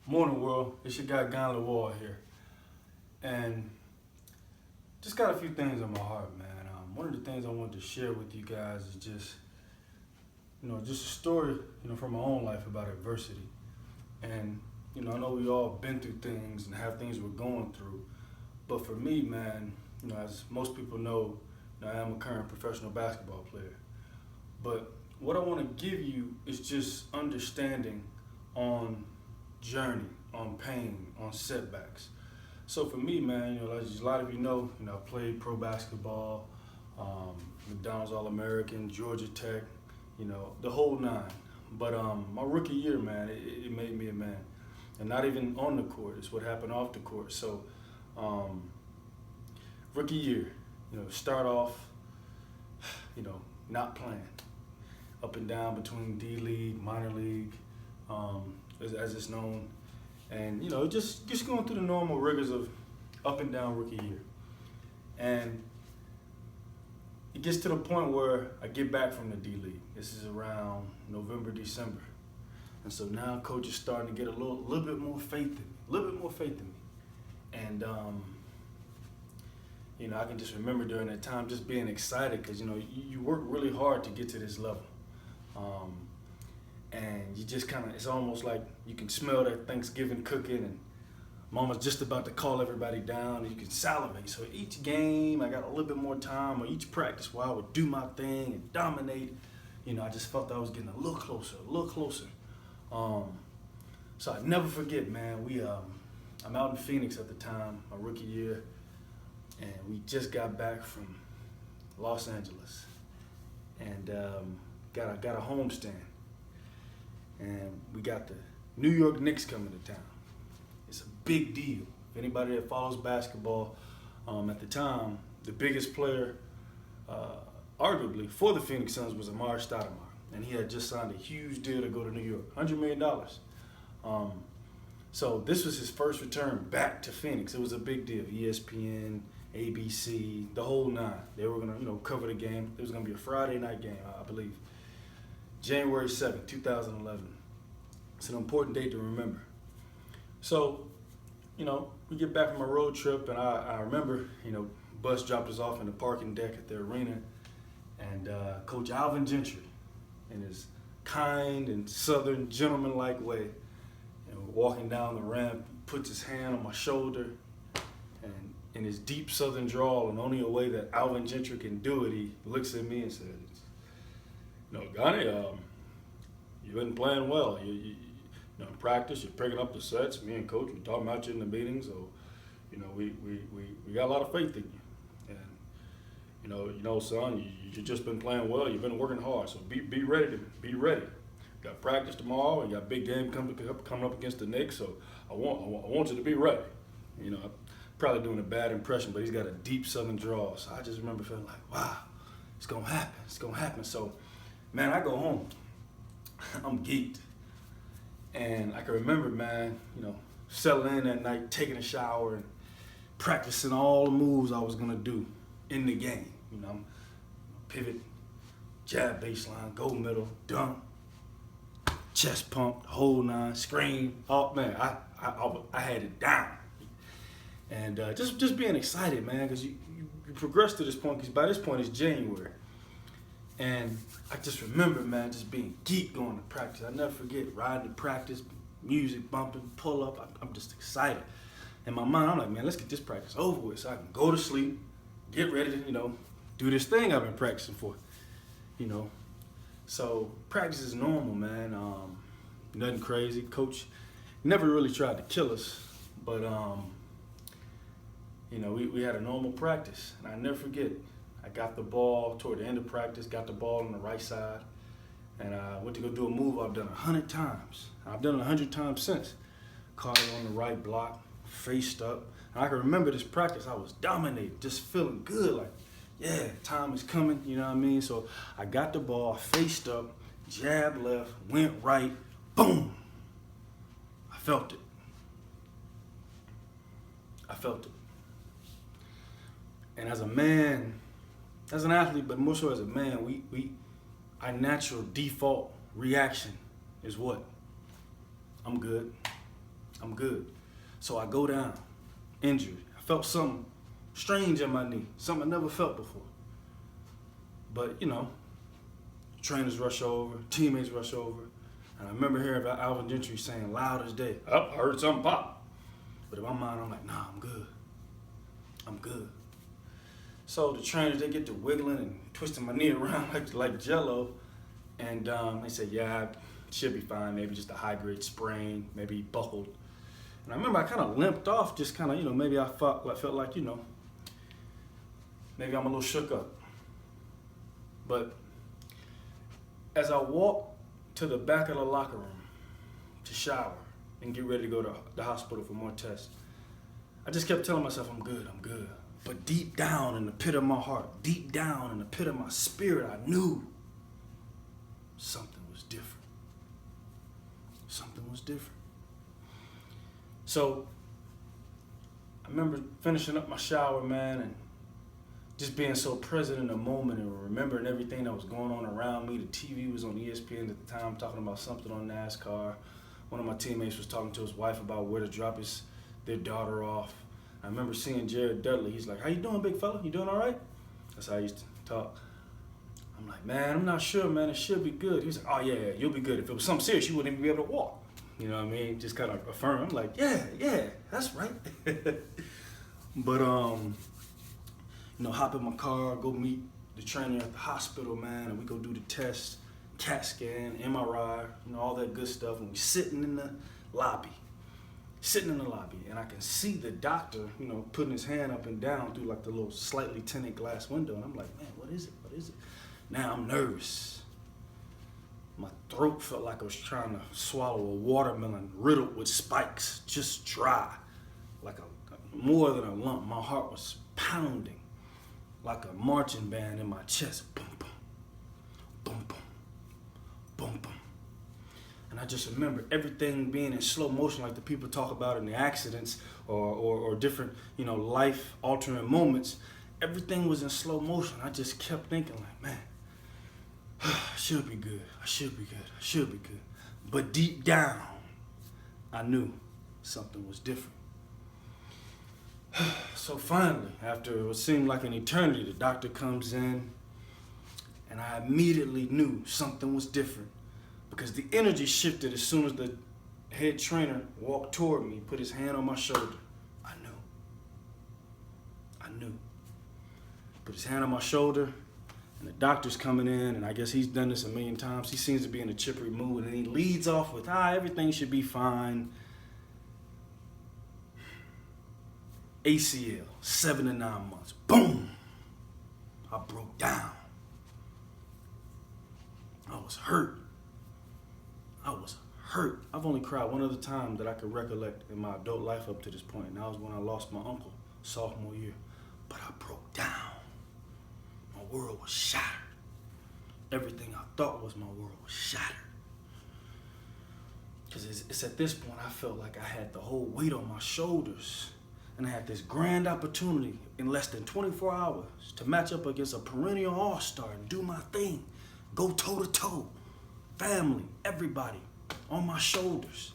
Morning world, it's your guy Gani Lawal here, and just got a few things on my heart, man. One of the things I wanted to share with you guys is just a story, from my own life about adversity. And I know we all been through things and have things we're going through, but for me, man, as most people know, I am a current professional basketball player. But what I want to give you is just understanding on journey, on pain, on setbacks. So for me, man, as a lot of you know, I played pro basketball, McDonald's All-American, Georgia Tech, the whole nine. But my rookie year, man, it made me a man. And not even on the court, it's what happened off the court. So rookie year, start off, not playing. Up and down between D-League, minor league, as it's known. And, just going through the normal rigors of up and down rookie year. And it gets to the point where I get back from the D-League. This is around November, December. And so now coach is starting to get a little bit more faith in me, And, I can just remember during that time just being excited because, you work really hard to get to this level. And you just it's almost like you can smell that Thanksgiving cooking and mama's just about to call everybody down and you can salivate. So each game, I got a little bit more time, or each practice where I would do my thing and dominate, I just felt I was getting a little closer. So I never forget, man, I'm out in Phoenix at the time, my rookie year, and we just got back from Los Angeles and got a homestand. And we got the New York Knicks coming to town. It's a big deal. If anybody that follows basketball, at the time, the biggest player, arguably, for the Phoenix Suns was Amari Stoudemire. And he had just signed a huge deal to go to New York, $100 million. So this was his first return back to Phoenix. It was a big deal. ESPN, ABC, the whole nine. They were going to, cover the game. It was going to be a Friday night game, I believe. January 7th, 2011. It's an important date to remember. So, we get back from a road trip, and I remember, bus dropped us off in the parking deck at the arena, and Coach Alvin Gentry, in his kind and southern gentleman-like way, walking down the ramp, puts his hand on my shoulder, and in his deep southern drawl, and only a way that Alvin Gentry can do it, he looks at me and says, Gani, you've been playing well. You in practice, you're picking up the sets. Me and coach, we talking about you in the meetings. So, we got a lot of faith in you. And son, you just been playing well. You've been working hard. So be ready. Got practice tomorrow. And got a big game coming up against the Knicks. So I want you to be ready. I'm probably doing a bad impression, but he's got a deep southern drawl. So I just remember feeling like, wow, it's gonna happen. So. Man, I go home, I'm geeked. And I can remember, man, settling in that night, taking a shower and practicing all the moves I was gonna do in the game. I'm pivot, jab baseline, go middle, dunk, chest pump, the whole nine, screen. Oh man, I had it down. And just being excited, man, because you progress to this point, because by this point it's January. And I just remember, man, just being geek going to practice. I never forget riding to practice, music bumping, pull up. I'm just excited. In my mind, I'm like, man, let's get this practice over with so I can go to sleep, get ready to, do this thing I've been practicing for, So practice is normal, man. Nothing crazy. Coach never really tried to kill us, but, we had a normal practice. And I never forget. I got the ball toward the end of practice, got the ball on the right side, and I went to go do a move I've done 100 times. I've done it 100 times since. Caught it on the right block, faced up. And I can remember this practice, I was dominating, just feeling good, like, yeah, time is coming, you know what I mean? So I got the ball, faced up, jab left, went right, boom. I felt it. And as a man, as an athlete, but more so as a man, our natural default reaction is what? I'm good. I'm good. So I go down, injured. I felt something strange in my knee, something I never felt before. But, trainers rush over, teammates rush over. And I remember hearing about Alvin Gentry saying loud as day, "Oh, I heard something pop." But in my mind, I'm like, nah, I'm good. I'm good. So the trainers, they get to wiggling and twisting my knee around like jello. And they said, yeah, it should be fine. Maybe just a high-grade sprain, maybe buckled. And I remember I kind of limped off, just kind of, maybe I felt like, maybe I'm a little shook up. But as I walked to the back of the locker room to shower and get ready to go to the hospital for more tests, I just kept telling myself, I'm good. But deep down in the pit of my heart, deep down in the pit of my spirit, I knew something was different. Something was different. So I remember finishing up my shower, man, and just being so present in the moment and remembering everything that was going on around me. The TV was on ESPN at the time talking about something on NASCAR. One of my teammates was talking to his wife about where to drop their daughter off. I remember seeing Jared Dudley. He's like, "How you doing, big fella? You doing all right?" That's how I used to talk. I'm like, "Man, I'm not sure, man. It should be good." He was like, "Oh, yeah, you'll be good. If it was something serious, you wouldn't even be able to walk." You know what I mean? Just kind of affirm. I'm like, yeah, that's right. But, hop in my car, go meet the trainer at the hospital, man, and we go do the test, CAT scan, MRI, all that good stuff. And we sitting in the lobby, and I can see the doctor, putting his hand up and down through like the little slightly tinted glass window. And I'm like, man, what is it? Now I'm nervous. My throat felt like I was trying to swallow a watermelon riddled with spikes, just dry, like more than a lump. My heart was pounding like a marching band in my chest. Boom, boom, boom, boom, boom, boom. And I just remember everything being in slow motion, like the people talk about in the accidents or different, life-altering moments. Everything was in slow motion. I just kept thinking, like, man, I should be good. But deep down, I knew something was different. So finally, after what seemed like an eternity, the doctor comes in, and I immediately knew something was different because the energy shifted as soon as the head trainer walked toward me, put his hand on my shoulder. I knew. Put his hand on my shoulder. And the doctor's coming in, and I guess he's done this a million times. He seems to be in a chippery mood, and he leads off with, everything should be fine. ACL, 7 to 9 months. Boom! I broke down. I was hurt. I've only cried one other time that I could recollect in my adult life up to this point, and that was when I lost my uncle, sophomore year. But I broke down. My world was shattered. Everything I thought was my world was shattered. Because it's at this point I felt like I had the whole weight on my shoulders. And I had this grand opportunity in less than 24 hours to match up against a perennial all-star and do my thing. Go toe-to-toe. Family, everybody on my shoulders.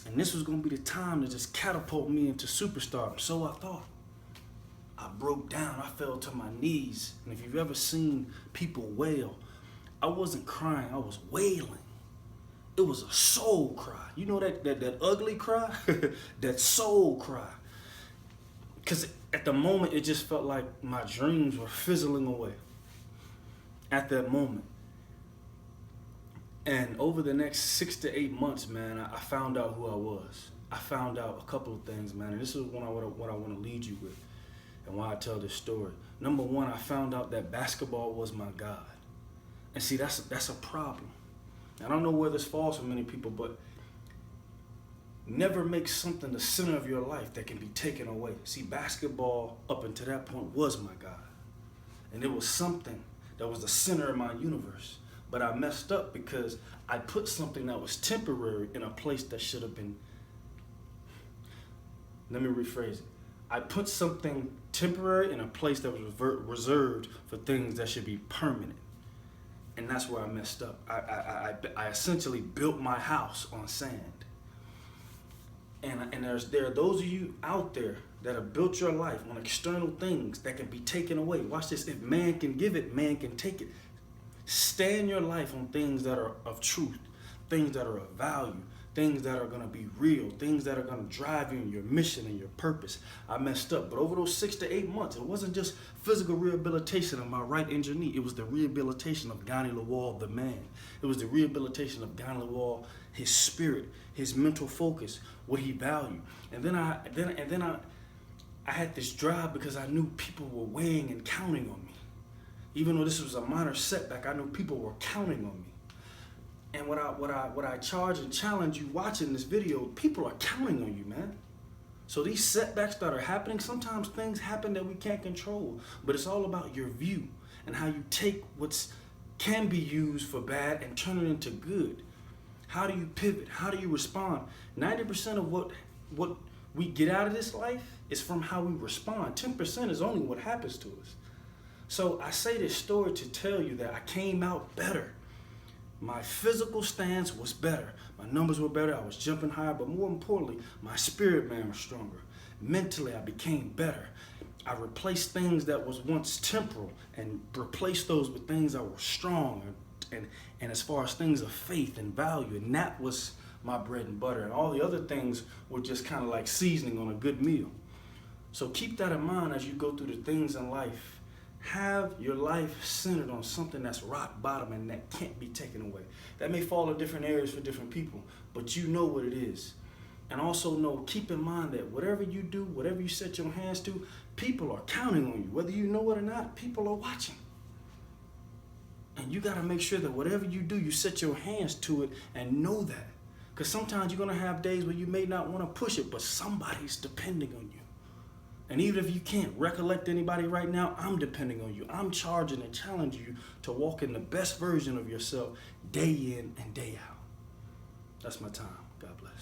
And this was going to be the time to just catapult me into superstardom. So I thought. I broke down. I fell to my knees. And if you've ever seen people wail, I wasn't crying. I was wailing. It was a soul cry. You know that ugly cry? That soul cry. Because at the moment, it just felt like my dreams were fizzling away. At that moment. And over the next 6 to 8 months, man, I found out who I was. I found out a couple of things, man. And this is what I want to lead you with. And why I tell this story. Number one, I found out that basketball was my God. And see, that's a problem. I don't know where this falls for many people, but never make something the center of your life that can be taken away. See, basketball up until that point was my God. And it was something that was the center of my universe. But I messed up because I put something that was temporary in a place that should have been. Let me rephrase it. I put something temporary in a place that was reserved for things that should be permanent. And that's where I messed up. I essentially built my house on sand. And there are those of you out there that have built your life on external things that can be taken away. Watch this. If man can give it, man can take it. Stand your life on things that are of truth, things that are of value, things that are going to be real, things that are going to drive you in your mission and your purpose. I messed up, but over those 6 to 8 months, it wasn't just physical rehabilitation of my right injured knee. It was the rehabilitation of Gani Lawal, the man. It was the rehabilitation of Gani Lawal, his spirit, his mental focus, what he valued. And then I had this drive because I knew people were weighing and counting on me. Even though this was a minor setback, I knew people were counting on me. And what I charge and challenge you watching this video, people are counting on you, man. So these setbacks that are happening, sometimes things happen that we can't control, but it's all about your view and how you take what can be used for bad and turn it into good. How do you pivot? How do you respond? 90% of what we get out of this life is from how we respond. 10% is only what happens to us. So I say this story to tell you that I came out better. My physical stance was better. My numbers were better. I was jumping higher, but more importantly, my spirit man was stronger. Mentally, I became better. I replaced things that was once temporal and replaced those with things that were strong and as far as things of faith and value. And that was my bread and butter. And all the other things were just kind of like seasoning on a good meal. So keep that in mind as you go through the things in life. Have your life centered on something that's rock bottom and that can't be taken away. That may fall in different areas for different people, but you know what it is. And also know, keep in mind that whatever you do, whatever you set your hands to, people are counting on you. Whether you know it or not, people are watching. And you got to make sure that whatever you do, you set your hands to it and know that. Because sometimes you're going to have days where you may not want to push it, but somebody's depending on you. And even if you can't recollect anybody right now, I'm depending on you. I'm charging and challenging you to walk in the best version of yourself day in and day out. That's my time. God bless.